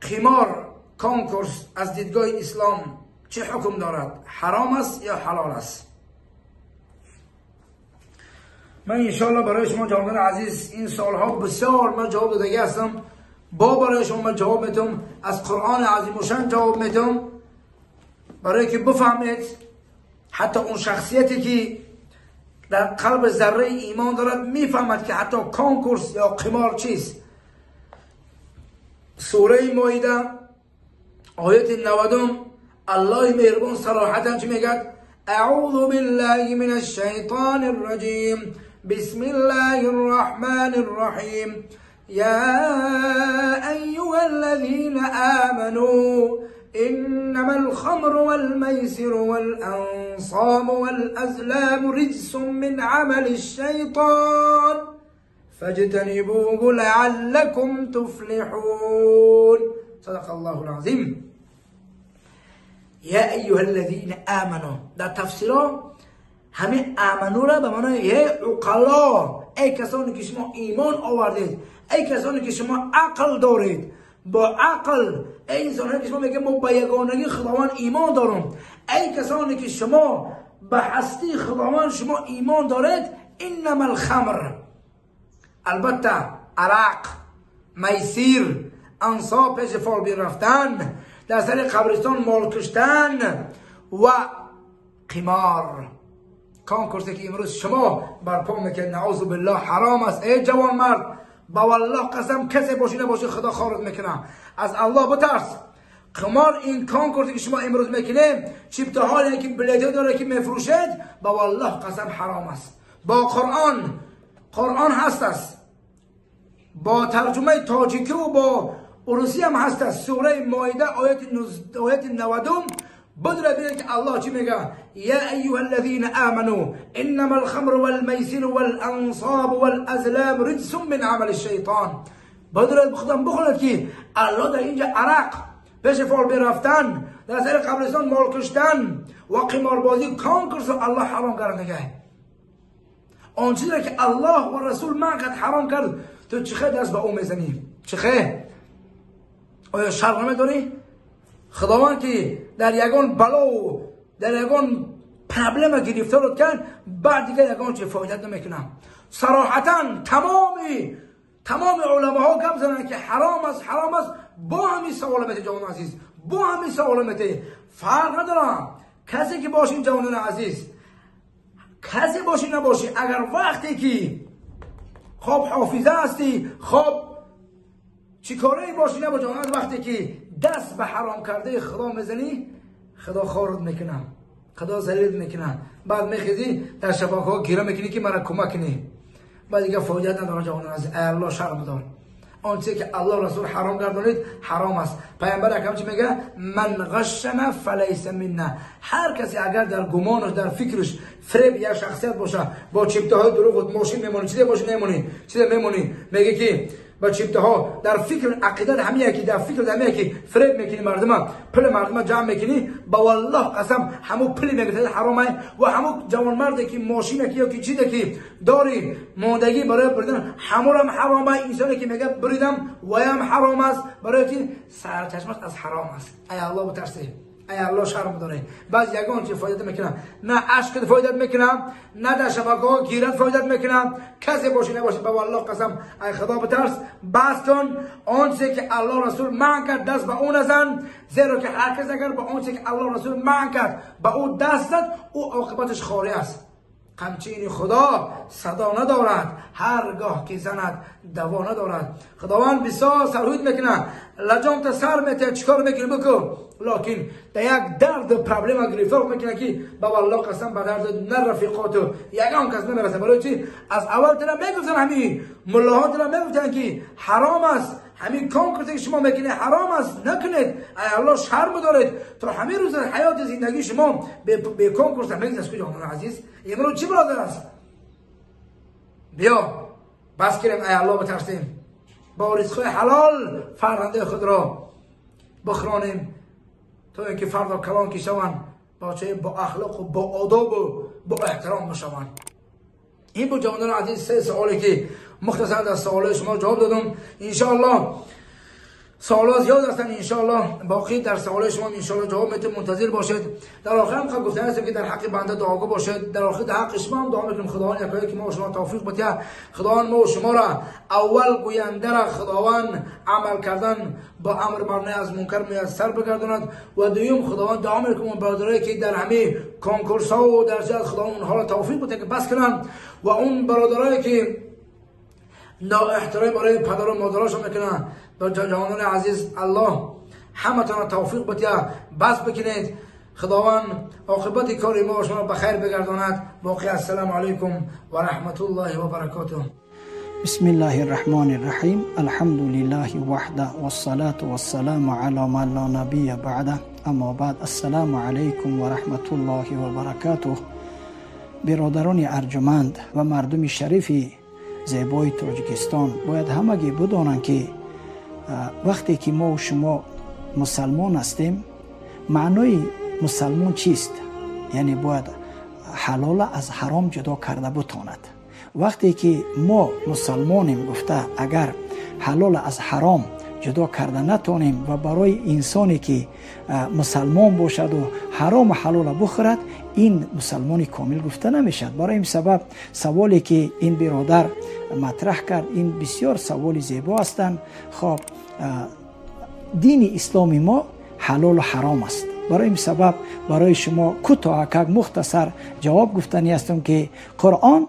قمار کنکورس از دیدگاه اسلام چه حکم دارد؟ حرام است یا حلال است؟ من انشاءالله برای شما جوانان عزیز این سالها بسیار من جواب داده هستم. برای شما من جواب میدم، از قرآن عظیم و شان جواب میدم، برای که بفهمید حتی اون شخصیتی که در قلب ذره ایمان دارد میفهمد که حتی کنکورس یا قمار چیست. سوره مائده آیت 90 الله مهربان صراحتا چی میگه؟ اعوذ بالله من الشیطان الرجیم بسم الله الرحمن الرحیم يا أيها الذين آمنوا إنما الخمر والميسر والأنصاب والأزلام رجس من عمل الشيطان فاجتنبوه لعلكم تفلحون. صدق الله العظيم. يا أيها الذين آمنوا در تفسیرها همه آمنو را به معنای عقلا، ای کسانی که شما ایمان آوردید، ای کسانی که شما عقل دارید، با عقل، ای انسانی که شما میگه ما به یگانگی خداوند ایمان دارم، ای کسانی که شما به هستی خداوند شما ایمان دارید، انما الخمر، البته عرق، میسیر، انصاب، پیش فال رفتن، در سر قبرستان مال کشتن و قمار، کنکورسی که امروز شما برپا میکنید، نعوذ بالله حرام است. ای جوان مرد، با والله قسم کسی باشی نباشی خدا خارت میکنه، از الله بترس. قمار این کنکورسی که شما امروز میکنید، چیپته حالی که بلیته داره که میفروشید، با والله قسم حرام است. با قرآن هست است، با ترجمه تاجیکی و با روسی هم هست است. سوره مائده آیت 90 بدر بینید که الله چی میگه؟ یا ایها الذین آمنوا انما الخمر والمیسر والانصاب والازلام رجس من عمل الشیطان. بدر خودم بخونید که الله در اینجا عرق، پیش فال برفتن، در سر قبرستان مال کشتن و قماربازی، کنکورس الله حرام کرده نگه. آن چیزی که الله و رسول من قد حرام کرد، تو چخه دست به اون میزنی؟ چخه؟ آیا شرمه داری؟ خداوند که در یگان بلا و در یگان پرابلم گرفتارت کرد، بعد دیگه یگان چه فایدت نمیکنه. صراحتا تمام علماء گپ زدن که حرام است، با همین سوالمت جوان عزیز، با همین سوالمت فرق نداره. کسی که باشین جوانان عزیز، کسی باشی نباشی، اگر وقتی که خواب حافظه هستی، خواب چیکاره باشی نباشی، وقتی که دست به حرام کرده خدا میزنی، خدا خارت میکنه، خدا ذلیل میکنه، بعد میخیزی در شبکه ها گیره میکنی که مرا کمک کنی، بعد دیگه فایده نداره. جوانان عزیز، ای الله شرم دار، آنچه که الله رسول حرام گردانید حرام است. پیامبر اکرم چی میگه؟ من غشنا فلیس منا. هر کسی اگر در گمانش، در فکرش فریب یا شخصیت باشه، با چپته های دروغ ماشین میمونی، چیزی باشه میمونی، میگه که با چپته ها در فکر عقیدت همیه که در فکر همیه که فریب میکنی مردم، پل مردم جمع میکنی، با والله قسم همو پل میگه حرامه. و همو جوان مرد که ماشینه که یا که چیزی که داری موندگی برای بردن، همو هم حرامه. انسانی که میگه بریدم و هم حرام است، برای که سرچشمش از حرام است. ای الله بترسی، ای الله شرم داره. بعض یگان چه فایده میکنه، نه عشق فایده میکنه، نه در شبکه ها گیرت فایده میکنه. کسی باشی نباشی، با والله قسم ای خدا بترس، بس کن آنچه که الله رسول منع کرد دست به اون نزن، زیرا که هر کس اگر به آنچه که الله رسول منع کرد به او دست زد، او عاقبتش خاری است. قمچین خدا صدا ندارد، هرگاه که زند دوا ندارد. خداوند بسیار سرهود میکنه، لجام سر میته، چیکار میکنه بکن، لکن در یک درد پرابلم گرفتار میکنه که با والله قسم به درد نه رفیقاتو یگان کس نمیرسه. برای چی؟ از اول ترا میگفتن، همین ملاها ترا میگفتن که حرام است، همین کنکورسی که شما میکنید حرام است، نکنید، ای الله شرم دارید. تا همین روز حیات زندگی شما به کنکورس میگذشت. از کجا عزیز؟ امروز چی برادر است؟ بیا بس کنیم، ای الله بترسیم، با رزق حلال فرزند خود را بخرانیم، تا اینکه فردا کلان که شوند با اخلاق و با آداب و با احترام بشوند. این بود جوانان عزیز 3 سوالی که مختصر در سوال شما جواب دادم. انشاءالله سوالات زیاد هستن، انشاءالله باقی در سوال شما انشاءالله جواب میتون منتظر باشید. در آخر هم خب گفتن هستم که در حق بنده دعاگو باشید. در آخر در حق شما هم دعا میکنیم خداوند یکایی که ما و شما توفیق بده، خداوند ما و شما را اول گوینده را خداوند عمل کردن با امر ممنوع از منکر میسر بگرداند و دوم خداوند دعا میکنیم برادرایی که در همه کنکورس ها و در جهت خداوند اونها را توفیق بده که بس کنن و اون برادرایی که نا احترام برای پدر و مادرشون میکنن با جوانان عزیز الله همتون توفیق بده بس بکنید. خداوند عاقبت کار ما و شما به خیر بگرداند. باقی السلام علیکم و رحمت الله و برکاته. بسم الله الرحمن الرحیم. الحمد لله وحده والصلاة والسلام علی من لا نبی بعده. اما بعد السلام علیکم و رحمت الله و برکاته. برادران ارجمند و مردم شریف زیبای تاجیکستان باید همگی بدانند که وقتی که ما و شما مسلمان هستیم معنای مسلمان چیست؟ یعنی باید حلال از حرام جدا کرده بتواند. وقتی که ما مسلمانیم گفته اگر حلال از حرام جدا کرده نتونیم و برای انسانی که مسلمان باشد و حرام و حلال بخورد این مسلمانی کامل گفته نمیشد. برای این سبب سوالی که این برادر مطرح کرد این بسیار سوالی زیبا هستند. خب دین اسلامی ما حلال و حرام است. برای این سبب برای شما کوتاه که مختصر جواب گفتنی هستم که قرآن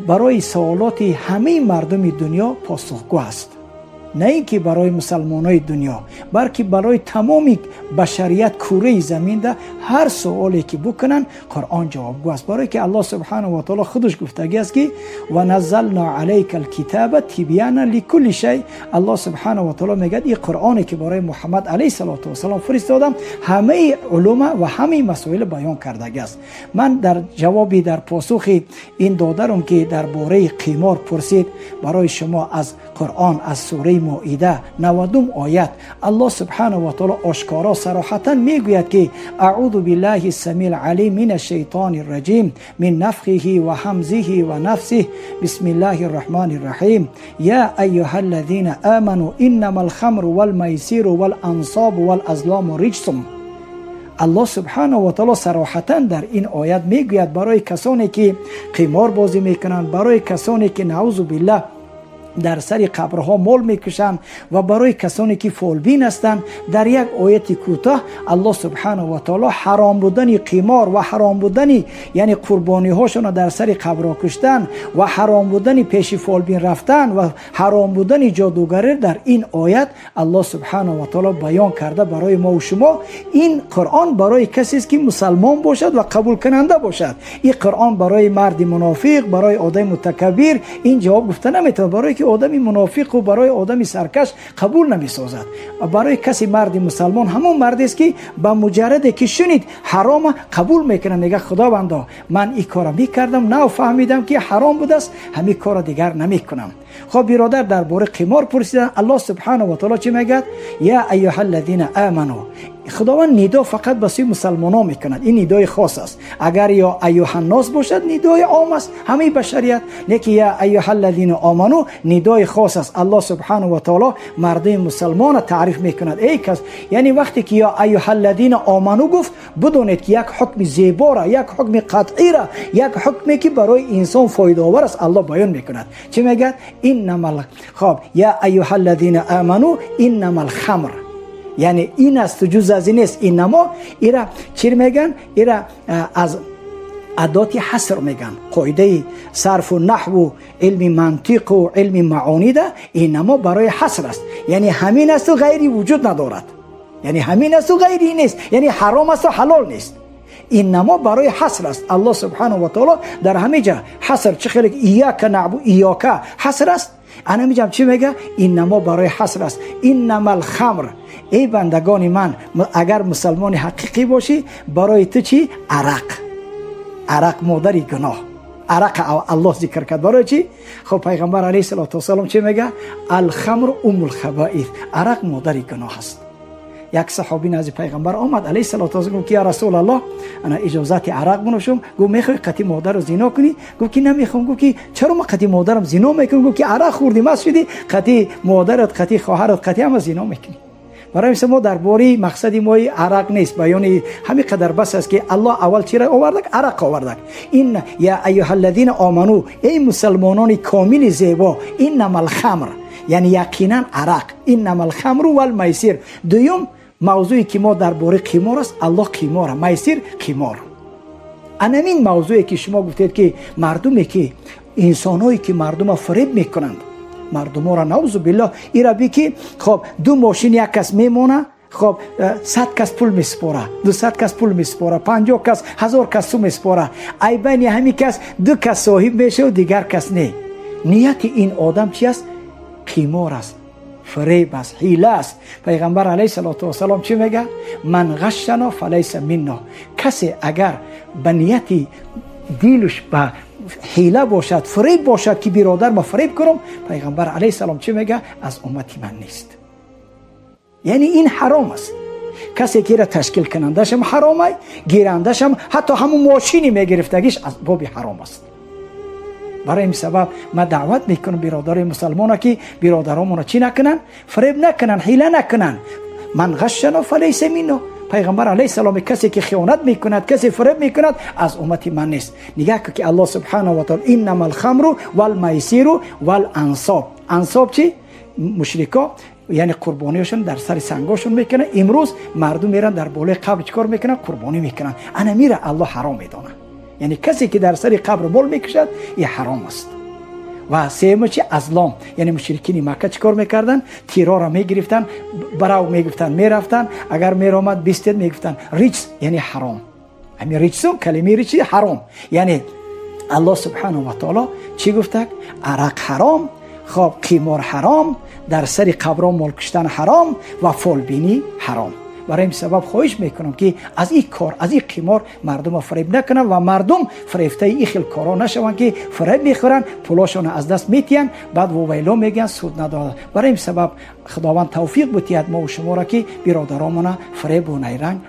برای سوالات همه مردم دنیا پاسخگو است، نه اینکه برای مسلمانای دنیا بلکه برای تمام بشریت کره زمین ده هر سوالی که بکنن قرآن جوابگو است. برای که الله سبحانه و تعالی خودش گفتگی است که و نزلنا علیک الکتاب تبیانا لکل شیء. الله سبحانه و تعالی میگه این قرآنی که برای محمد علیه السلام فرستادم همه علوم و همه مسائل بیان کرده است. من در جوابی در پاسخ این دادرم که درباره قمار پرسید برای شما از قرآن از سوره مائده 90 آیت الله سبحانه و تعالی آشکارا صراحتا میگوید که اعوذ بالله السمیع العلیم من الشیطان الرجیم من نفخه و همزه و نفسه بسم الله الرحمن الرحیم یا ایها الذین آمنوا انما الخمر والمیسر والانصاب والازلام رجس. الله سبحانه و تعالی صراحتا در این آیت میگوید برای کسانی که قمار بازی میکنند، برای کسانی که نعوذ بالله در سر قبرها مال میکشند و برای کسانی که فولبین هستند در یک آیت کوتاه الله سبحانه و تعالی حرام بودن قمار و حرام بودن یعنی قربانی هاشون در سر قبرها کشتن و حرام بودن پیش فولبین رفتن و حرام بودن جادوگری در این آیت الله سبحانه و تعالی بیان کرده برای ما و شما. این قرآن برای کسی است که مسلمان باشد و قبول کننده باشد. این قرآن برای مرد منافق برای آدم متکبر این جواب گفته نمیتونه. برای که آدمی منافق و برای آدمی سرکش قبول نمیسازد. برای کسی مرد مسلمان همون مردی است که با مجرد که شنید حرام قبول میکنه، میگه خداوندا من این کارو میکردم نه فهمیدم که حرام بود است همین کارو دیگر نمیکنم. خب برادر درباره قمار پرسیدن الله سبحانه و تعالی چی میگه؟ یا ایها الذین آمنوا. خداوند ندا فقط به مسلمانان میکند، این ندای خاص است. اگر یا ایها الناس باشد ندای عام است همه بشریت، لیکن یا ایها الذین آمنوا ندای خاص است. الله سبحانه و تعالی مردم مسلمان تعریف میکند ای کس، یعنی وقتی که یا ایها الذین آمنوا گفت بدونید که یک حکم زیبا را، یک حکم قطعی را، یک حکمی که برای انسان فایده آور است الله بیان میکند. چی میگه؟ انما خب یا ایها الذین آمنوا انما الخمر، یعنی این است جز از این است. اینما ایرا چی میگن؟ ایرا از ادات حصر میگن. قاعده صرف و نحو و علم منطق و علم معانی ده اینما برای حصر است، یعنی همین است و غیری وجود ندارد، یعنی همین است و غیری نیست، یعنی حرام است و حلال نیست. اینما برای حصر است. الله سبحانه و تعالی در همه جا حصر چه خیلی ایاک نعبد ایاک حصر است. انا میگم چی میگه؟ اینما برای حصر است. انما الخمر، ای بندگان من اگر مسلمان حقیقی باشی برای تو چی؟ عرق مادری گناه. عرق الله ذکر کرد برای چی؟ خب پیغمبر علیه السلام چی میگه؟ الخمر ام الخبائث، عرق مادری گناه است. یک صحابی نزد پیغمبر آمد علیه الصلاه و السلام که یا رسول الله انا اجازت عرق بنوشم. گفت میخوای قطی مادر رو زنا کنی؟ گفت که نمیخوام. گفت که چرا ما قطی مادرم زنا میکنم؟ گفت که عرق خوردی مسجدی قطی مادرت قطی خواهرت قطی هم زنا میکنی. برای مثل ما درباره مقصد ما عرق نیست، بیان همین قدر بس است که الله اول چی را آوردک؟ عرق آوردک. این یا ایها الذین آمنو، ای مسلمانان کامل زیبا، انما الخمر، یعنی یقینا عرق، انما الخمر والمیسر. دوم موضوعی که ما درباره قمار است، الله قمار، میسر قمار. همین موضوعی که شما گفتید که مردمی که انسانایی که مردم فریب میکنند، مردم را نعوذ بالله ایرا بی که خب دو ماشین یک کس میمونه، خب 100 کس پول میسپاره، 200 کس پول میسپاره، 50 کس 1000 کس میسپاره، ای بین همین کس دو کس صاحب میشه و دیگر کس نه. نیت این آدم چی است؟ قمار است، فریب است، حیله است. پیغمبر علیه السلام چی میگه؟ من غشنا فلیس منا. کسی اگر به نیتی دیلش به حیله باشد، فریب باشد که برادر ما فریب کنم، پیغمبر علیه السلام چی میگه؟ از امتی من نیست. یعنی این حرام است. کسی که را تشکیل کنندش هم حرامه، گیرندش هم، حتی همون ماشینی میگرفتگیش از باب حرام است. برای این سبب من دعوت میکنم برادرای مسلمان که برادرامون چی نکنن؟ فریب نکنن، حیله نکنن. من غشنا فلیس منا. پیغمبر علیه السلام کسی که خیانت میکند، کسی فریب میکند، از امتی من نیست. نگاه که الله سبحانه و تعالی انما الخمر والمیسر والانصاب. انصاب چی؟ مشرکا یعنی قربانیشون در سر سنگاشون میکنه. امروز مردم میرن در بالای قبر چیکار میکنن؟ قربانی میکنن. انا میره الله حرام میدونه. یعنی کسی که در سر قبر بول میکشد این حرام است. و سوم چی؟ ازلام، یعنی مشرکین مکه چیکار میکردن؟ تیرا را میگرفتن، براو میگفتن میرفتن، اگر میرامد بیستید میگفتن ریچ، یعنی حرام. همین ریچسون کلمه ریچ حرام. یعنی الله سبحانه و تعالی چی گفته؟ عرق حرام، خب قمار حرام، در سر قبران مال کشتن حرام و فالبینی حرام. برای این سبب خواهش میکنم که از این کار، از این قمار مردم فریب نکنن و مردم فریفته این خیل کارا نشون که فریب میخورن، پولاشون از دست میتین، بعد ویلا میگن سود نداده. برای این سبب خداوند توفیق بتید ما و شما را که برادرامون فریب و نیرنگ.